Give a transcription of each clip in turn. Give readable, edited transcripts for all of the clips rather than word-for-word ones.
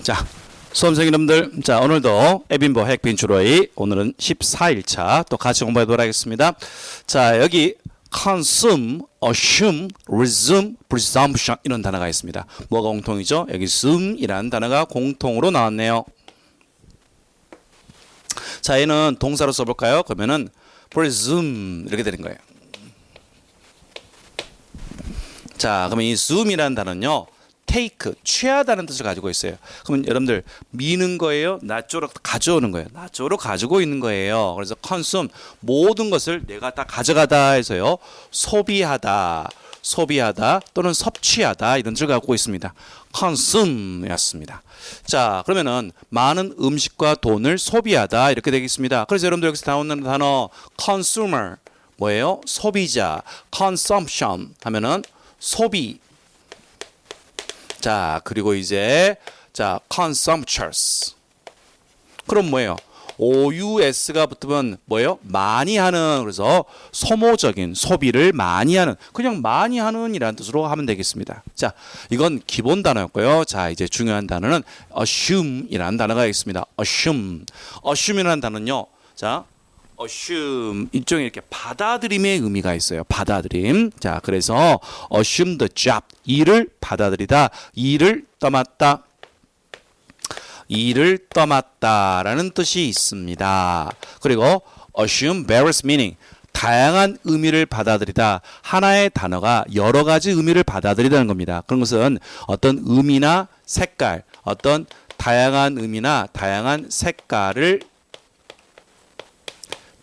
자, 수험생 여러분들, 자 오늘도 에빈버 핵빈주로의 오늘은 14일차 또 같이 공부해보도록 하겠습니다. 자, 여기 consume, assume, resume, presumption 이런 단어가 있습니다. 뭐가 공통이죠? 여기 assume이라는 단어가 공통으로 나왔네요. 자, 얘는 동사로 써볼까요? 그러면은 presume 이렇게 되는 거예요. 자, 그러면 이 assume이라는 단어는요, take, 취하다는 뜻을 가지고 있어요. 그러면 여러분들 미는 거예요? 나 쪽으로 가져오는 거예요. 나 쪽으로 가지고 있는 거예요. 그래서 consume, 모든 것을 내가 다 가져가다 해서요, 소비하다 또는 섭취하다 이런 뜻을 갖고 있습니다. consume였습니다. 자, 그러면은 많은 음식과 돈을 소비하다 이렇게 되겠습니다. 그래서 여러분들 여기서 나오는 단어 consumer 뭐예요? 소비자. consumption 하면은 소비. 자, 그리고 이제 자, consumptuous. 그럼 뭐예요? OUS가 붙으면 뭐예요? 많이 하는, 그래서 소모적인 소비를 많이 하는, 그냥 많이 하는 이라는 뜻으로 하면 되겠습니다. 자, 이건 기본 단어였고요. 자, 이제 중요한 단어는 assume 이라는 단어가 있습니다. assume 이라는 단어는요, 자, assume 일종의 이렇게 받아들임의 의미가 있어요. 받아들임. 자, 그래서 assume the job, 일을 받아들이다, 일을 떠맡다라는 뜻이 있습니다. 그리고 assume various meaning, 다양한 의미를 받아들이다. 하나의 단어가 여러 가지 의미를 받아들이다는 겁니다. 그런 것은 어떤 의미나 색깔, 어떤 다양한 의미나 다양한 색깔을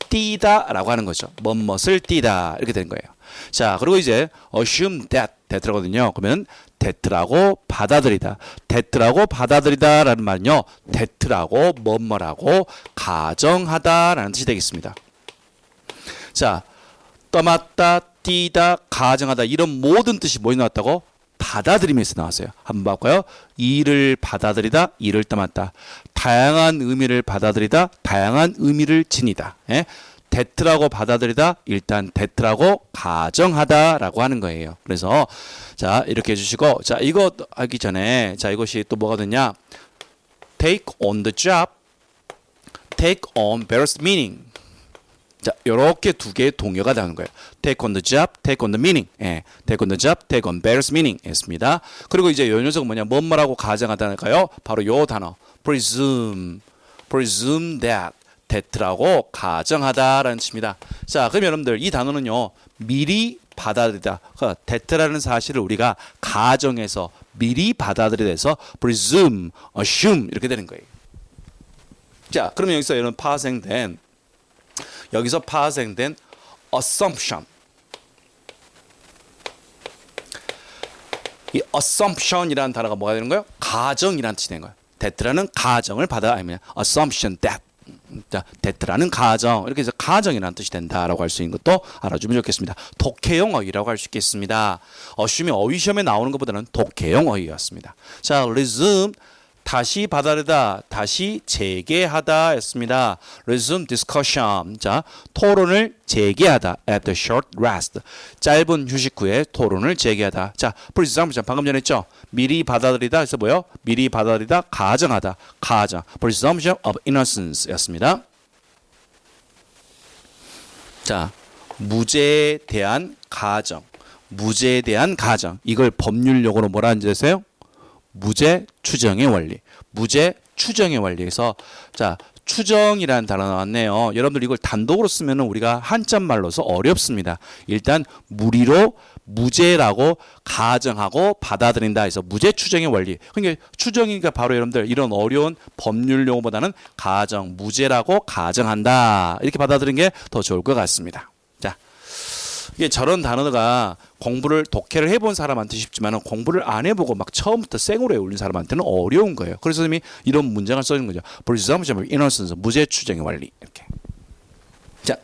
띠다라고 하는 거죠. 뭐뭇을 띠다 이렇게 되는 거예요. 자, 그리고 이제 assume that라거든요. 그러면 that라고 받아들이다. that라고 받아들이다라는 말은요, that라고 뭐뭐라고 가정하다라는 뜻이 되겠습니다. 자, 떠맡다, 띠다, 가정하다 이런 모든 뜻이 뭐에 나왔다고? 받아들임에서 나왔어요. 한번 볼까요? 일을 받아들이다, 일을 떠맡다. 다양한 의미를 받아들이다, 다양한 의미를 지니다. 예? that라고 받아들이다, 일단 that라고 가정하다라고 하는 거예요. 그래서 자, 이렇게 해주시고, 자, 이거 하기 전에 자, 이것이 또 뭐가 되냐? take on the job, take on various meaning. 자, 요렇게 두 개의 동요가 나오는 거예요. take on the job, take on the meaning. 예, take on the job, take on various meaning 했습니다. 그리고 이제 요 녀석은 뭐냐? 뭐뭐라고 가정하다니까요? 바로 요 단어. presume that라고 가정하다라는 뜻입니다. 자, 그럼 여러분들 이 단어는요, 미리 받아들이다. that라는 사실을 우리가 가정해서 미리 받아들이다 presume, assume 이렇게 되는 거예요. 자, 그러면 여기서 파생된 assumption. 이 assumption이라는 단어가 뭐가 되는 거예요? 가정이라는 뜻이 되는 거예요. that라는 가정을 아니면 assumption that. 자, that라는 가정, 이렇게 해서 가정이라는 뜻이 된다라고 할 수 있는 것도 알아주면 좋겠습니다. 독해용 어휘라고 할 수 있겠습니다. assume이 어휘 시험에 나오는 것보다는 독해용 어휘였습니다. 자, resume 다시 받아들이다, 다시 재개하다 했습니다. resume discussion. 자, 토론을 재개하다. at a short rest. 짧은 휴식 후에 토론을 재개하다. 자, presumption 방금 전에 했죠? 미리 받아들이다 해서 뭐요? 미리 받아들이다, 가정하다. 가정. presumption of innocence 였습니다. 자, 무죄에 대한 가정. 무죄에 대한 가정. 이걸 법률 용어로 뭐라 하는지 아세요? 무죄 추정의 원리. 무죄 추정의 원리에서 자, 추정이라는 단어 나왔네요. 여러분들 이걸 단독으로 쓰면 우리가 한자말로서 어렵습니다. 일단 무리로 무죄라고 가정하고 받아들인다 해서 무죄 추정의 원리. 그러니까 추정이니까 바로 여러분들 이런 어려운 법률 용어보다는 가정, 무죄라고 가정한다. 이렇게 받아들이는 게 더 좋을 것 같습니다. 자, 이게 저런 단어가 공부를 독해를 해본 사람한테 쉽지만 공부를 안 해보고 막 처음부터 생으로 외우는 사람한테는 어려운 거예요. 그래서 선생님이 이런 문장을 써주는 거죠. presumption of innocence, 무죄 추정의 원리. 이렇게. 자,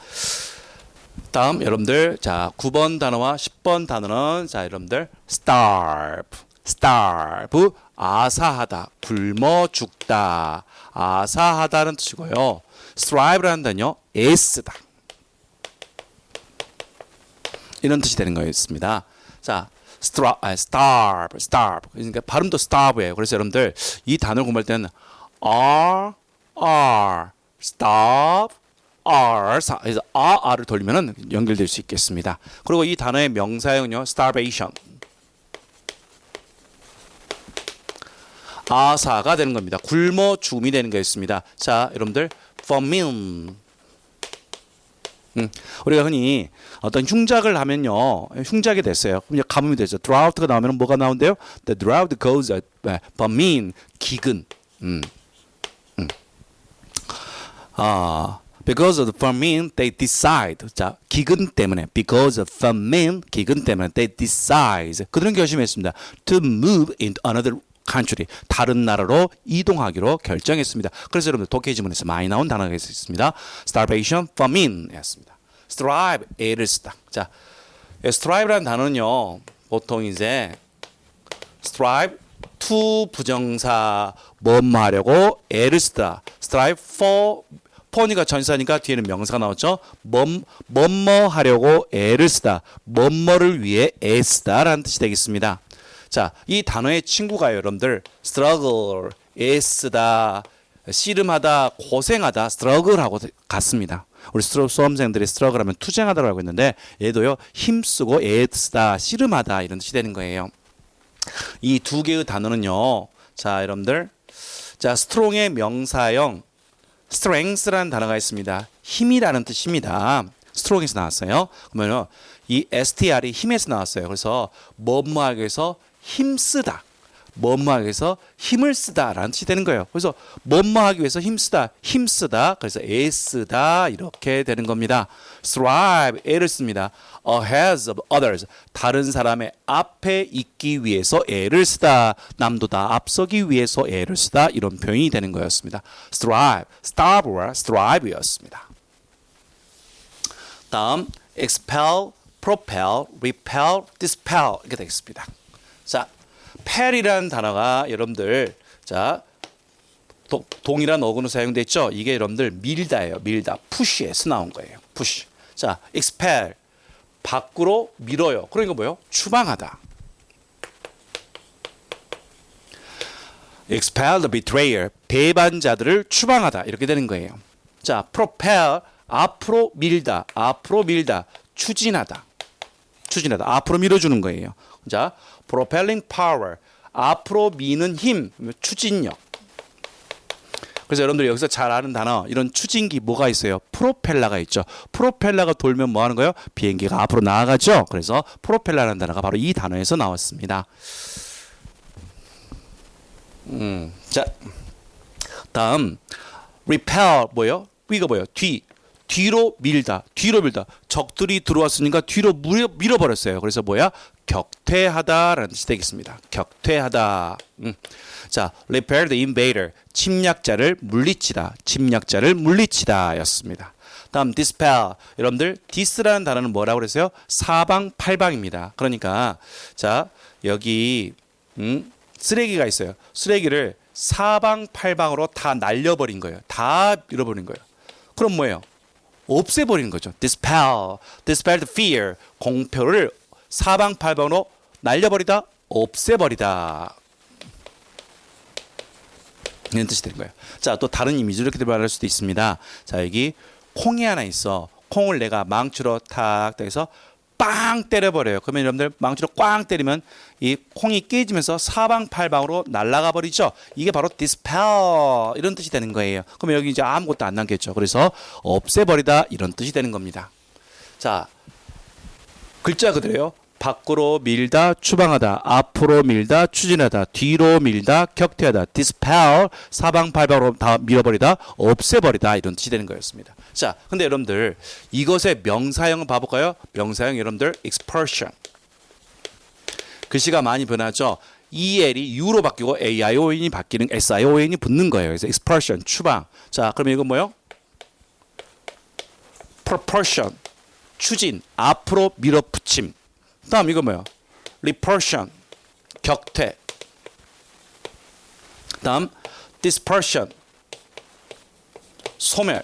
다음 여러분들, 자, 9번 단어와 10번 단어는 자, 여러분들 starve, 아사하다, 굶어 죽다, 아사하다는 뜻이고요. strive라는 단어요, 애쓰다. 이런 뜻이 되는 거였습니다. 자, starve. 그러니까 발음도 starve예요. 그래서 여러분들 이 단어를 공부할 때는 starve, 그래서 r을 돌리면은 연결될 수 있겠습니다. 그리고 이 단어의 명사형은요, starvation. 아사가 되는 겁니다. 굶어 죽음이 되는 거였습니다. 자, 여러분들 famine. 우리가 흔히 어떤 흉작을 하면요, 흉작이 됐어요. 그럼 이제 가뭄이 되죠. drought가 나오면 뭐가 나온대요? The drought caused famine, 기근. Because of the famine, they decide. 자, 기근 때문에, because of famine, 기근 때문에, they decide. 그들은 결심했습니다. To move into another country. 다른 나라로 이동하기로 결정했습니다. 그래서 여러분들 독해 지문에서 많이 나온 단어가 있습니다. starvation, famine였습니다. strive, 애를 쓰다. 자, strive라는 단어는요, 보통 이제 strive to 부정사 뭐뭐 하려고 애를 쓰다. strive for니까 전사니까 뒤에는 명사가 나왔죠. 뭐뭐 하려고 애를 쓰다. 뭐뭐를 위해 애쓰다라는 뜻이 되겠습니다. 자, 이 단어의 친구가 여러분들 struggle, 애쓰다, 씨름하다, 고생하다, struggle하고 같습니다. 우리 수험생들이 struggle 하면 투쟁하다고 알고 있는데 얘도요, 힘쓰고 애쓰다, 씨름하다 이런 뜻이 되는 거예요. 이 두 개의 단어는요, 자, 여러분들, 자, strong의 명사형 strength라는 단어가 있습니다. 힘이라는 뜻입니다. strong에서 나왔어요. 그러면 이 str이 힘에서 나왔어요. 그래서 뭐뭐하기 위해서 힘쓰다, 뭐뭐하기 위해서 힘을 쓰다라는 뜻이 되는 거예요. 그래서 뭐뭐하기 위해서 힘쓰다, 그래서 애쓰다 이렇게 되는 겁니다. strive, 애를 씁니다. ahead of others, 다른 사람의 앞에 있기 위해서 애를 쓰다, 남보다 앞서기 위해서 애를 쓰다 이런 표현이 되는 거였습니다. strive, starve와 strive였습니다. 다음 expel, propel, repel, dispel 이렇게 되겠습니다. 자, 펠이라는 단어가 여러분들, 자, 동일한 어근으로 사용되어 있죠. 이게 여러분들 밀다예요. 밀다, push에서 나온 거예요. push. 자, expel, 밖으로 밀어요. 그러니까 뭐예요? 추방하다. expel the betrayer, 배반자들을 추방하다 이렇게 되는 거예요. 자, propel, 앞으로 밀다, 추진하다, 앞으로 밀어주는 거예요. 자, propelling power, 앞으로 미는 힘, 추진력. 그래서 여러분들 여기서 잘 아는 단어, 이런 추진기 뭐가 있어요? 프로펠러가 있죠. 프로펠러가 돌면 뭐 하는 거예요? 비행기가 앞으로 나아가죠. 그래서 프로펠러라는 단어가 바로 이 단어에서 나왔습니다. 자, 다음 repel 뭐예요? 이거 뭐예요? 뒤로 밀다. 적들이 들어왔으니까 뒤로 밀어버렸어요. 그래서 뭐야? 격퇴하다라는 뜻이 되겠습니다. 격퇴하다. 자, repel the invader, 침략자를 물리치다 였습니다. 다음 dispel, 여러분들 dis라는 단어는 뭐라고 그랬어요? 사방팔방입니다. 그러니까 자, 여기 쓰레기가 있어요. 쓰레기를 사방팔방으로 다 날려버린 거예요. 다 밀어버린 거예요. 그럼 뭐예요? 없애버리는 거죠. dispel the fear, 공포를 사방팔방으로 날려버리다, 없애버리다 이런 뜻이 되는 거예요. 자, 또 다른 이미지로 이렇게 말할 수도 있습니다. 자, 여기 콩이 하나 있어. 콩을 내가 망치로 탁 해서 빵 때려버려요. 그러면 여러분들 망치로 꽝 때리면 이 콩이 깨지면서 사방팔방으로 날아가 버리죠. 이게 바로 dispel 이런 뜻이 되는 거예요. 그러면 여기 이제 아무것도 안 남겠죠. 그래서 없애버리다 이런 뜻이 되는 겁니다. 자, 글자 그대로요. 밖으로 밀다, 추방하다, 앞으로 밀다, 추진하다, 뒤로 밀다, 격퇴하다, dispel, 사방팔방으로 다 밀어버리다, 없애버리다 이런 뜻이 되는 거였습니다. 자, 근데 여러분들 이것의 명사형을 봐볼까요? 명사형 여러분들 expulsion. 글씨가 많이 변하죠. EL이 U로 바뀌고 AION이 바뀌는 SION이 붙는 거예요. 그래서 expulsion, 추방. 자, 그러면 이건 뭐요? propulsion, 추진, 앞으로 밀어붙임. 다음 이거 뭐야? repulsion, 격퇴. 다음 dispersion, 소멸.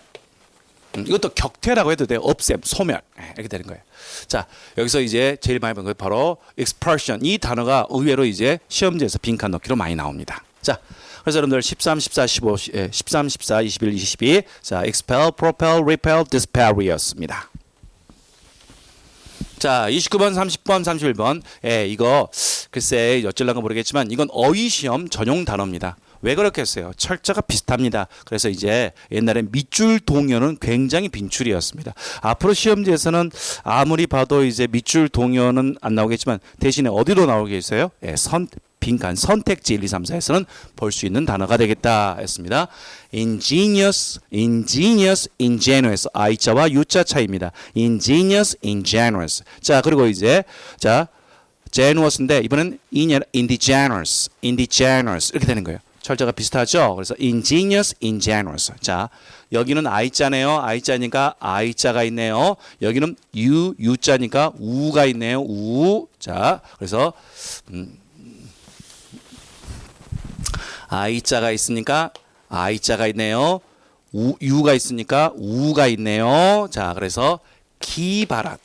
이것도 격퇴라고 해도 돼요. 없앰, 소멸. 이렇게 되는 거예요. 자, 여기서 이제 제일 많이 본 거 바로 expression. 이 단어가 의외로 이제 시험지에서 빈칸 넣기로 많이 나옵니다. 자, 그래서 여러분들 13, 14, 15, 13, 14, 21, 22. 자, expel, propel, repel, dispel이었습니다. 자, 29번, 30번, 31번. 이거 글쎄 어쩔란가 모르겠지만 이건 어휘시험 전용 단어입니다. 왜 그렇게 했어요? 철자가 비슷합니다. 그래서 이제 옛날에 밑줄 동요는 굉장히 빈출이었습니다. 앞으로 시험지에서는 아무리 봐도 이제 밑줄 동요는 안 나오겠지만 대신에 어디로 나오겠어요? 빈칸 선택지 1, 2, 3, 4에서는 볼 수 있는 단어가 되겠다 했습니다. ingenious, ingenuous. I자와 U자 차이입니다. ingenious, ingenuous. 자, 그리고 이제 자, genuous인데 이번엔 indigenous 이렇게 되는 거예요. 철자가 비슷하죠? 그래서 ingenious, ingenuous. 자, 여기는 I자네요. I자니까 I자가 있네요. 여기는 U자니까 우가 있네요. 우. 자, 그래서 I자가 있으니까 I자가 있네요. U가 있으니까 우가 있네요. 자, 그래서 기발한.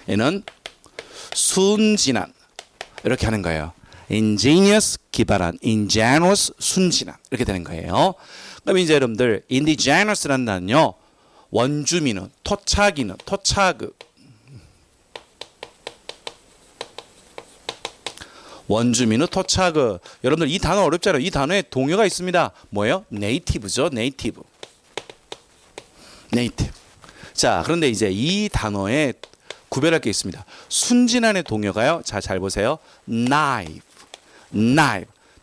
얘는 순진한. 이렇게 하는 거예요. ingenious, 기발한. ingenuous, 순진한. 이렇게 되는 거예요. 그럼 이제 여러분들 indigenous라는 단어는요. 원주민은, 토착인은, 원주민의 토착. 여러분들 이 단어 어렵잖아요. 이 단어에 동요가 있습니다. 뭐예요? native죠. native. 자, 그런데 이제 이 단어에 구별할 게 있습니다. 순진한의 동요가요. 자, 잘 보세요. knife.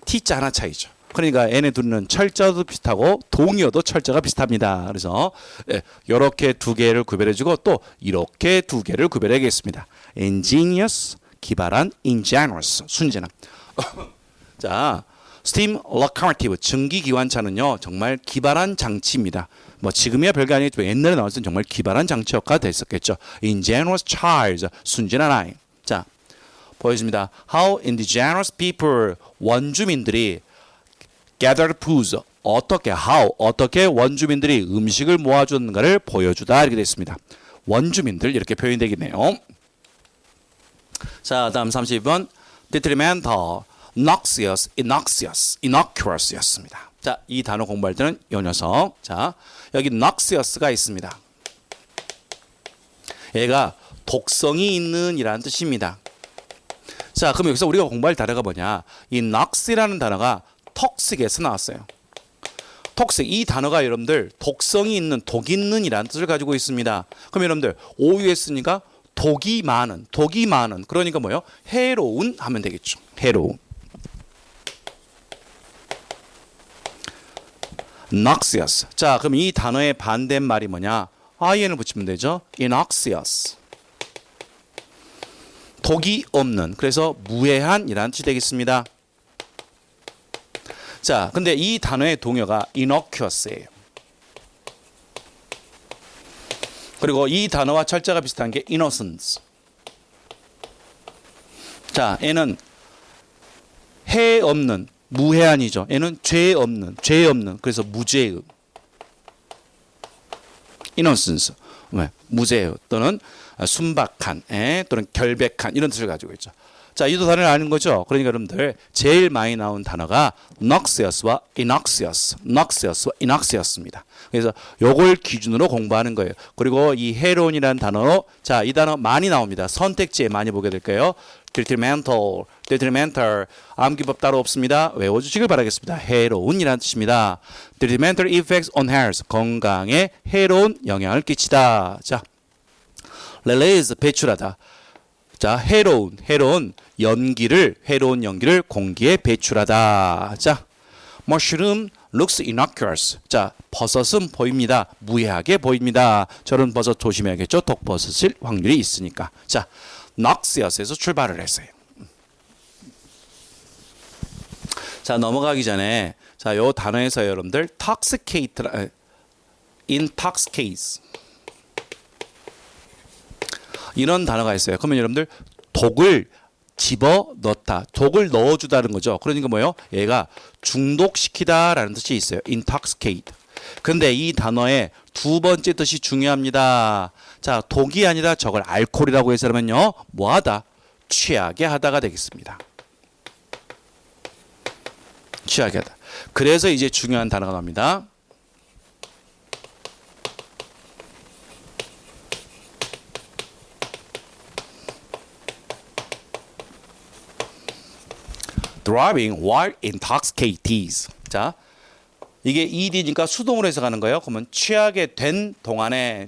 T자 하나 차이죠. 그러니까 얘네 둘은 철자도 비슷하고 동요도 철자가 비슷합니다. 그래서 이렇게 두 개를 구별해주고 또 이렇게 두 개를 구별하겠습니다. ingenious, 기발한, ingenuous, 순진한. 자, steam locomotive, 증기기관차는요 정말 기발한 장치입니다. 뭐 지금이야 별게 아니겠지만 옛날에 나왔을 땐 정말 기발한 장치가 됐었겠죠. ingenuous child, 순진한 아이. 자, 보여줍니다. How indigenous people, 원주민들이 gathered foods, 어떻게 원주민들이 음식을 모아주는가를 보여주다 이렇게 됐습니다. 원주민들 이렇게 표현되겠네요. 자, 다음 32번 detrimental, noxious, innocuous였습니다. 자, 이 단어 공부할 때는 이 녀석. 자, 여기 noxious가 있습니다. 얘가 독성이 있는 이라는 뜻입니다. 자, 그럼 여기서 우리가 공부할 단어가 뭐냐? 이 nox이라는 단어가 toxic에서 나왔어요. toxic, 이 단어가 여러분들 독성이 있는, 독 있는 이라는 뜻을 가지고 있습니다. 그럼 여러분들 OU에 쓰니까 독이 많은. 그러니까 뭐예요? 해로운 하면 되겠죠. 해로운. noxious. 자, 그럼 이 단어의 반대말이 뭐냐? in을 붙이면 되죠. innoxious. 독이 없는. 그래서 무해한이라는 뜻이 되겠습니다. 자, 근데 이 단어의 동요가 innocuous예요. 그리고 이 단어와 철자가 비슷한 게 innocence. 자, 얘는 해 없는, 무해한이죠. 얘는 죄 없는. 그래서 무죄의. innocence. 무죄의 또는 순박한, 또는 결백한 이런 뜻을 가지고 있죠. 자, 이 두 단어를 아는 거죠. 그러니까 여러분들 제일 많이 나온 단어가 noxious와 innoxious입니다. 그래서 요걸 기준으로 공부하는 거예요. 그리고 이 해로운이라는 단어, 자, 이 단어 많이 나옵니다. 선택지에 많이 보게 될 거예요. detrimental, 암기법 따로 없습니다. 외워주시길 바라겠습니다. 해로운이라는 뜻입니다. detrimental effects on health, 건강에 해로운 영향을 끼치다. 자, release, 배출하다. 자, 해로운 연기를 공기에 배출하다. 자, mushroom looks innocuous. 자, 버섯은 보입니다. 무해하게 보입니다. 저런 버섯 조심해야겠죠. 독버섯일 확률이 있으니까. 자, noxious에서 출발을 했어요. 자, 넘어가기 전에 자, 요 단어에서 여러분들 intoxicate 이런 단어가 있어요. 그러면 여러분들 독을 집어넣다, 독을 넣어주다는 거죠. 그러니까 뭐예요? 얘가 중독시키다라는 뜻이 있어요. intoxicate. 근데 이 단어의 두 번째 뜻이 중요합니다. 자, 독이 아니라 저걸 알코올이라고 해서면요, 뭐하다? 취하게 하다가 되겠습니다. 취하게 하다. 그래서 이제 중요한 단어가 나옵니다. driving while intoxicated. 자, 이게 ed니까 수동으로 해석하는 거예요. 그러면 취하게 된 동안에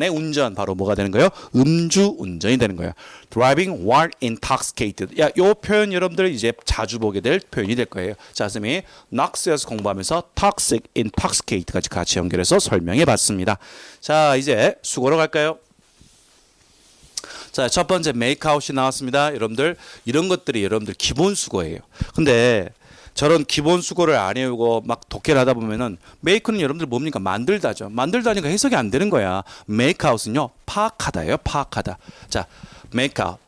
운전, 바로 뭐가 되는 거예요? 음주 운전이 되는 거예요. driving while intoxicated. 야, 요 표현 여러분들 이제 자주 보게 될 표현이 될 거예요. 자, 선생님이 knox에서 공부하면서 toxic, intoxicate까지 같이 연결해서 설명해 봤습니다. 자, 이제 수고로 갈까요? 자, 첫 번째 makeout이 나왔습니다. 여러분들 이런 것들이 여러분들 기본 수고예요. 근데 저런 기본 수고를 안 해오고 막 독해를 하다 보면은 make는 여러분들 뭡니까? 만들다죠. 만들다니까 해석이 안 되는 거야. makeout은요, 파악하다예요. 파악하다. 자, makeout,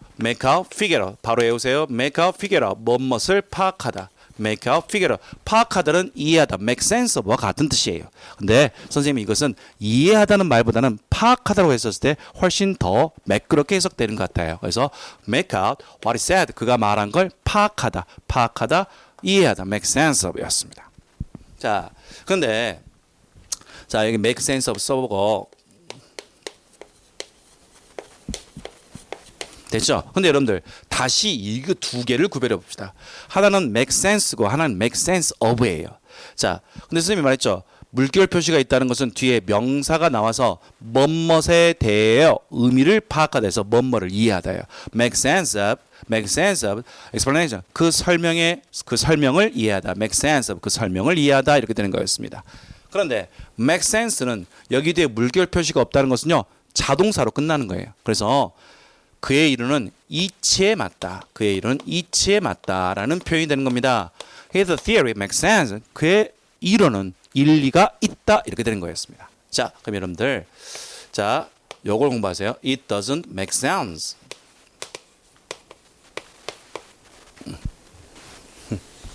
figure out. 바로 외우세요. makeout, figure out. 무엇을 파악하다. makeout, figure out. 파악하다는 이해하다, make sense of와 같은 뜻이에요. 근데 선생님이 이것은 이해하다는 말보다는 파악하다고 했었을 때 훨씬 더 매끄럽게 해석되는 것 같아요. 그래서 make out what he said, 그가 말한 걸 파악하다, 이해하다, make sense of 였습니다. 자, 근데 자, 여기 make sense of 써보고 됐죠? 근데 여러분들 다시 이거 두 개를 구별해 봅시다. 하나는 make sense고 하나는 make sense of예요. 자, 근데 선생님이 말했죠. 물결 표시가 있다는 것은 뒤에 명사가 나와서 뭐뭇에 대해 의미를 파악하다 해서 뭐뭐를 이해하다예요. make sense of explanation. 그 설명을 이해하다. make sense of 그 설명을 이해하다, 이렇게 되는 거였습니다. 그런데 make sense는 여기 뒤에 물결 표시가 없다는 것은요, 자동사로 끝나는 거예요. 그래서 그의 이론은 이치에 맞다. 그의 이론은 이치에 맞다라는 표현이 되는 겁니다. His theory makes sense. 그의 이론은 일리가 있다, 이렇게 되는 거였습니다. 자, 그럼 여러분들 자, 요걸 공부하세요. It doesn't make sense.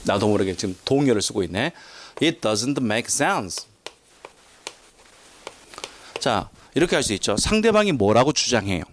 나도 모르게 지금 동요를 쓰고 있네. It doesn't make sense. 자, 이렇게 할 수 있죠. 상대방이 뭐라고 주장해요.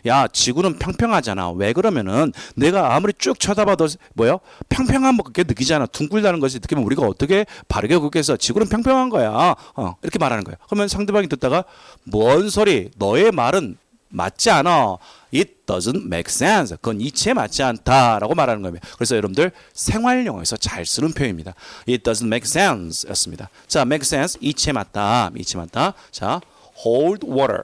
야, 지구는 평평하잖아. 왜 그러면은 내가 아무리 쭉 쳐다봐도 뭐요? 평평한 뭐 그렇게 느끼잖아. 둥글다는 것이 느끼면 우리가 어떻게 바르게 그렇게 해서 지구는 평평한 거야. 이렇게 말하는 거예요. 그러면 상대방이 듣다가 뭔 소리? 너의 말은 맞지 않아. It doesn't make sense. 그건 이치에 맞지 않다라고 말하는 겁니다. 그래서 여러분들 생활용어에서 잘 쓰는 표현입니다. It doesn't make sense 였습니다. 자, make sense, 이치에 맞다. 이치에 맞다. 자, hold water.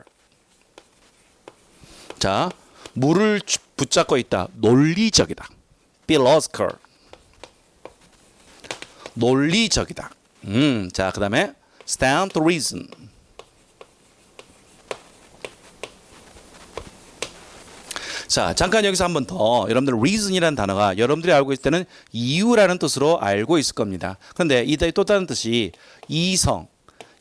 자, 물을 붙잡고 있다. 논리적이다. philosophical. 논리적이다. 자, 그 다음에 stand to reason. 자, 잠깐 여기서 한 번 더. 여러분들 reason이라는 단어가 여러분들이 알고 있을 때는 이유라는 뜻으로 알고 있을 겁니다. 그런데 이 또 다른 뜻이 이성,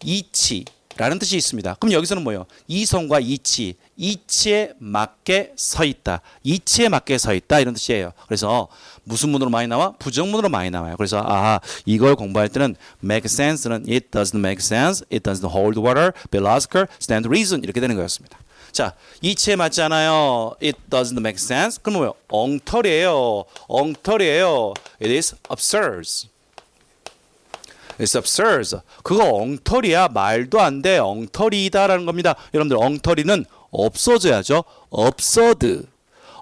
이치 라는 뜻이 있습니다. 그럼 여기서는 뭐예요? 이성과 이치, 이치에 맞게 서 있다. 이치에 맞게 서 있다, 이런 뜻이에요. 그래서 무슨 문으로 많이 나와? 부정문으로 많이 나와요. 그래서 이걸 공부할 때는 make sense는 it doesn't make sense, it doesn't hold water, philosophical, stand reason, 이렇게 되는 거였습니다. 자, 이치에 맞지 않아요. It doesn't make sense. 그럼 뭐예요? 엉터리예요. 엉터리예요. It is absurd. It's absurd. 그거 엉터리야. 말도 안 돼. 엉터리다라는 겁니다. 여러분들 엉터리는 없어져야죠. absurd.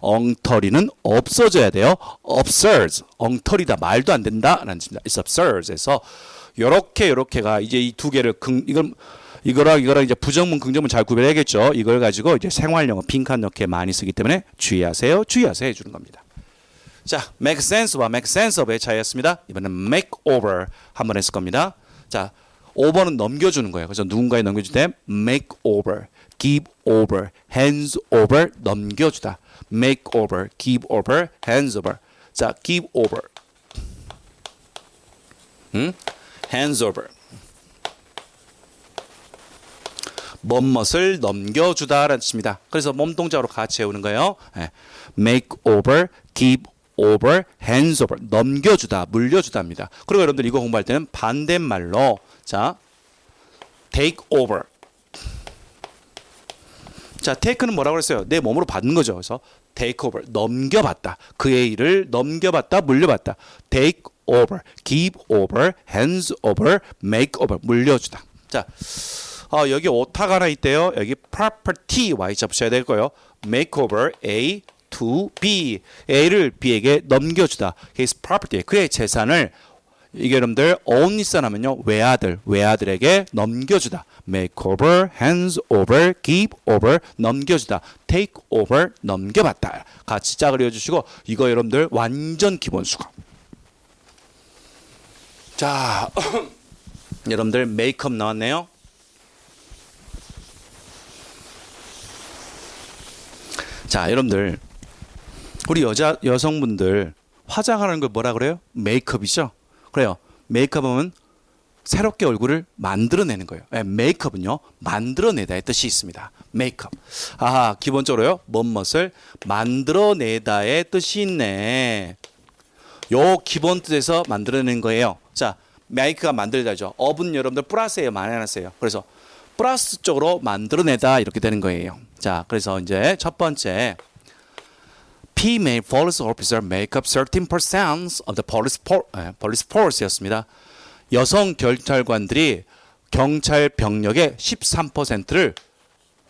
엉터리는 없어져야 돼요. absurd. 엉터리다. 말도 안 된다라는 뜻입니다. It's absurd. 그래서 요렇게가 이제 이 두 개를 이거랑 이제 부정문, 긍정문 잘 구별해야겠죠. 이걸 가지고 이제 생활용어 빈칸 넣기에 많이 쓰기 때문에 주의하세요 해주는 겁니다. 자, make sense와 make sense of의 차이였습니다. 이번엔 make over 한번 했을 겁니다. 자, over는 넘겨주는 거예요. 그래서 누군가에 넘겨줄 때 make over, give over, hands over, 넘겨주다. make over, give over, hands over. 자, give over, hands over. 뭐뭇을 넘겨주다라는 뜻입니다. 그래서 몸동작으로 같이 해오는 거예요. make over, give over, hands over. 넘겨주다, 물려주다입니다. 그리고 여러분들 이거 공부할 때는 반대말로 자, take over. 자, take는 뭐라고 그랬어요? 내 몸으로 받는 거죠. 그래서 take over, 넘겨받다. 그의 일을 넘겨받다, 물려받다. take over, give over, hands over, make over, 물려주다. 자, 여기 오타가 하나 있대요. 여기 property Y자 붙여야 될 거예요. make over A to B. A를 B에게 넘겨주다. His property, 그의 재산을 이게 여러분들 own son 하면요. 외아들에게 넘겨주다. make over, hands over, give over, 넘겨주다. take over, 넘겨받다. 같이 짝을 이어주시고 이거 여러분들 완전 기본수거. 자, 여러분들 메이크업 나왔네요. 자, 여러분들 우리 여성분들 화장하는 걸 뭐라 그래요? 메이크업이죠. 그래요. 메이크업은 새롭게 얼굴을 만들어내는 거예요. 네, 메이크업은요, 만들어내다의 뜻이 있습니다. 메이크업. 기본적으로요, 멋을 만들어내다의 뜻이 있네. 요 기본 뜻에서 만들어낸 거예요. 자, 메이크가 만들다죠. 업은 여러분들 플러스예요, 마이너스예요. 그래서 플러스 쪽으로 만들어내다 이렇게 되는 거예요. 자, 그래서 이제 첫 번째. Female police officer make up 13% of the police force였습니다. 여성 경찰관들이 경찰 병력의 13%를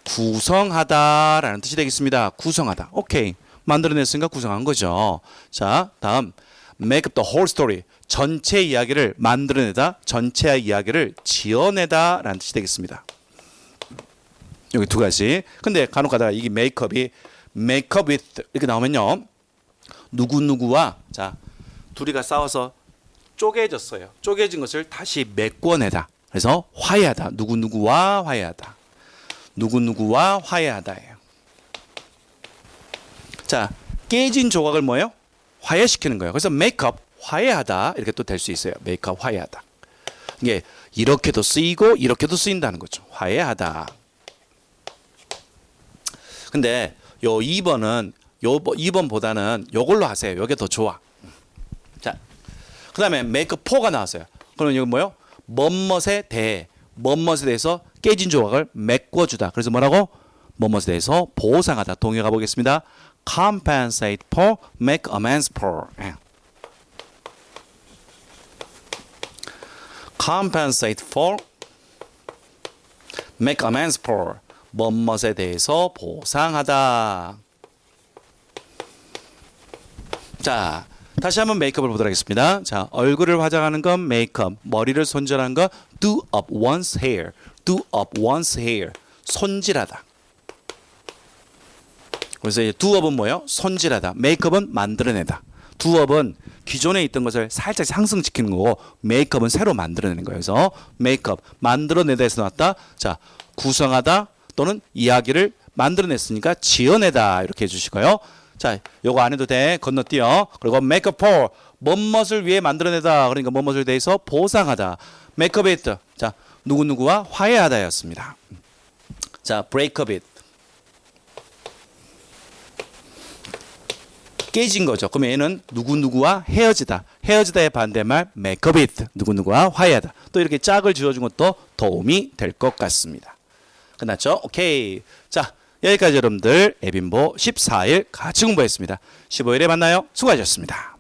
구성하다라는 뜻이 되겠습니다. 구성하다. 오케이. 만들어냈으니까 구성한 거죠. 자, 다음 make up the whole story. 전체 이야기를 만들어내다, 전체 이야기를 지어내다라는 뜻이 되겠습니다. 여기 두 가지. 근데 간혹 가다가 이게 메이크업이 make up with 이렇게 나오면요. 누구누구와 자, 둘이가 싸워서 쪼개졌어요. 쪼개진 것을 다시 메꿔내다. 그래서 화해하다. 누구누구와 화해하다. 누구누구와 화해하다예요. 자, 깨진 조각을 뭐예요? 화해시키는 거예요. 그래서 make up, 화해하다 이렇게 또 될 수 있어요. make up, 화해하다. 이게 이렇게도 쓰이고 이렇게도 쓰인다는 거죠. 화해하다. 근데 요 2번보다는 요걸로 하세요. 요게 더 좋아. 자, 그 다음에 make for가 나왔어요. 그럼 이거 뭐요? 멋멋에 대해서 깨진 조각을 메꿔주다. 그래서 뭐라고? 멋멋에 대해서 보상하다. 동의 가보겠습니다. compensate for, make amends for. compensate for, make amends for. 멋멋에 대해서 보상하다. 자, 다시 한번 메이크업을 보도록 하겠습니다. 자, 얼굴을 화장하는 건 메이크업, 머리를 손질하는 건 do up one's hair, do up one's hair, 손질하다. 그래서 do up은 뭐예요? 손질하다. 메이크업은 만들어내다. do up은 기존에 있던 것을 살짝 상승시키는 거고 메이크업은 새로 만들어내는 거예요. 그래서 메이크업, 만들어내다에서 나왔다. 자, 구성하다 또는 이야기를 만들어냈으니까 지어내다 이렇게 해주시고요. 자, 요거 안 해도 돼. 건너뛰어. 그리고 make up for, 멋멋을 위해 만들어내다. 그러니까 멋멋을 대해서 보상하다. make up it. 자, 누구누구와 화해하다였습니다. 자, break up it. 깨진 거죠. 그러면 얘는 누구누구와 헤어지다. 헤어지다의 반대말 make up it. 누구누구와 화해하다. 또 이렇게 짝을 지어준 것도 도움이 될 것 같습니다. 끝났죠? 오케이. 자, 여기까지 여러분들 에빈보 14일 같이 공부했습니다. 15일에 만나요. 수고하셨습니다.